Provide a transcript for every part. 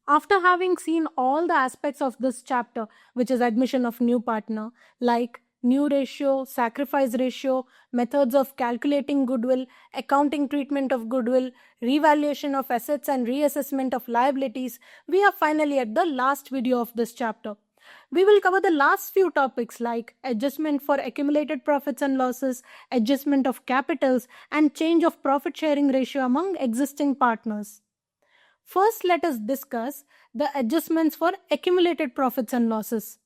After having seen all the aspects of this chapter, which is admission of new partner, like new ratio, sacrifice ratio, methods of calculating goodwill, accounting treatment of goodwill, revaluation of assets and reassessment of liabilities, we are finally at the last video of this chapter. We will cover the last few topics like adjustment for accumulated profits and losses, adjustment of capitals, and change of profit sharing ratio among existing partners. First, let us discuss the adjustments for accumulated profits and losses.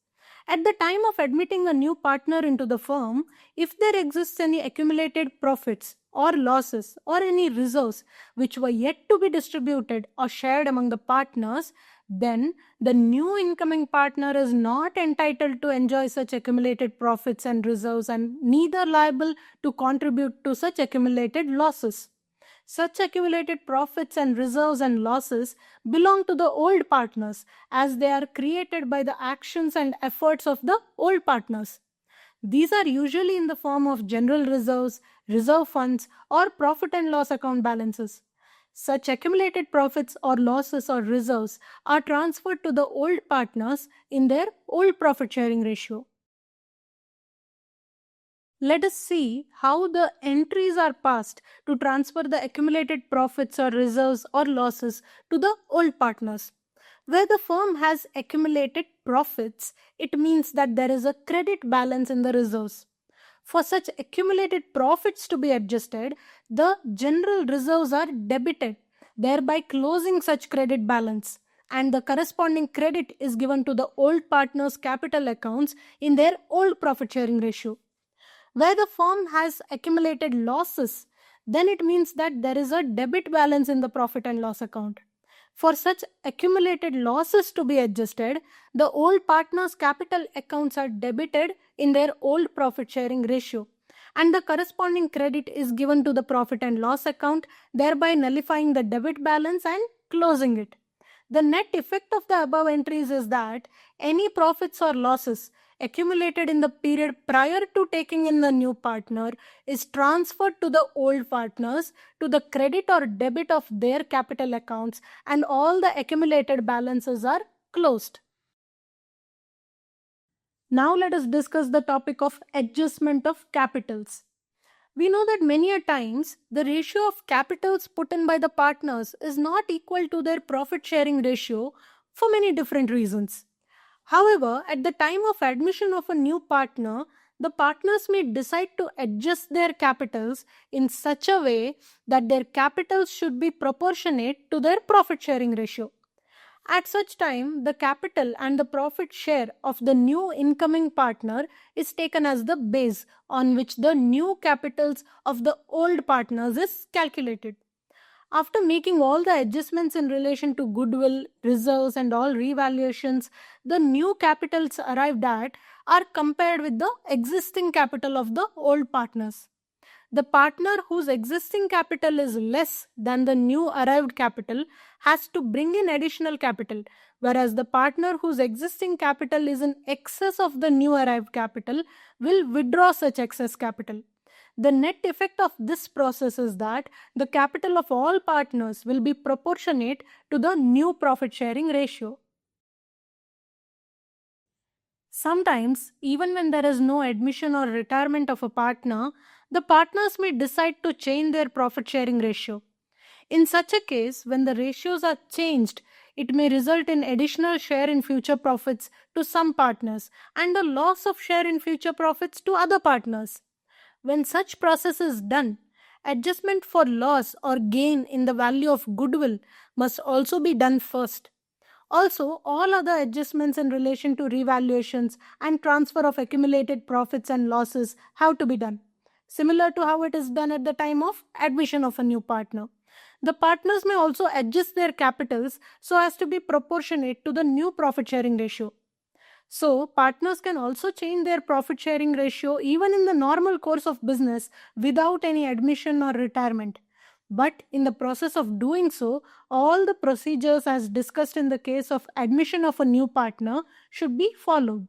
At the time of admitting a new partner into the firm, if there exists any accumulated profits or losses or any reserves which were yet to be distributed or shared among the partners, then the new incoming partner is not entitled to enjoy such accumulated profits and reserves and neither liable to contribute to such accumulated losses. Such accumulated profits and reserves and losses belong to the old partners as they are created by the actions and efforts of the old partners. These are usually in the form of general reserves, reserve funds, or profit and loss account balances. Such accumulated profits or losses or reserves are transferred to the old partners in their old profit sharing ratio. Let us see how the entries are passed to transfer the accumulated profits or reserves or losses to the old partners. Where the firm has accumulated profits, it means that there is a credit balance in the reserves. For such accumulated profits to be adjusted, the general reserves are debited, thereby closing such credit balance, and the corresponding credit is given to the old partners' capital accounts in their old profit sharing ratio. Where the firm has accumulated losses, then it means that there is a debit balance in the profit and loss account. For such accumulated losses to be adjusted, the old partners' capital accounts are debited in their old profit sharing ratio, and the corresponding credit is given to the profit and loss account, thereby nullifying the debit balance and closing it. The net effect of the above entries is that any profits or losses accumulated in the period prior to taking in the new partner is transferred to the old partners to the credit or debit of their capital accounts, and all the accumulated balances are closed. Now let us discuss the topic of adjustment of capitals. We know that many a times the ratio of capitals put in by the partners is not equal to their profit sharing ratio for many different reasons. However, at the time of admission of a new partner, the partners may decide to adjust their capitals in such a way that their capitals should be proportionate to their profit sharing ratio. At such time, the capital and the profit share of the new incoming partner is taken as the base on which the new capitals of the old partners is calculated. After making all the adjustments in relation to goodwill, reserves and all revaluations, the new capitals arrived at are compared with the existing capital of the old partners. The partner whose existing capital is less than the new arrived capital has to bring in additional capital, whereas the partner whose existing capital is in excess of the new arrived capital will withdraw such excess capital. The net effect of this process is that the capital of all partners will be proportionate to the new profit sharing ratio. Sometimes, even when there is no admission or retirement of a partner, the partners may decide to change their profit sharing ratio. In such a case, when the ratios are changed, it may result in additional share in future profits to some partners and a loss of share in future profits to other partners. When such process is done, adjustment for loss or gain in the value of goodwill must also be done first. Also, all other adjustments in relation to revaluations and transfer of accumulated profits and losses have to be done, similar to how it is done at the time of admission of a new partner. The partners may also adjust their capitals so as to be proportionate to the new profit sharing ratio. So, partners can also change their profit sharing ratio even in the normal course of business without any admission or retirement. But in the process of doing so, all the procedures as discussed in the case of admission of a new partner should be followed.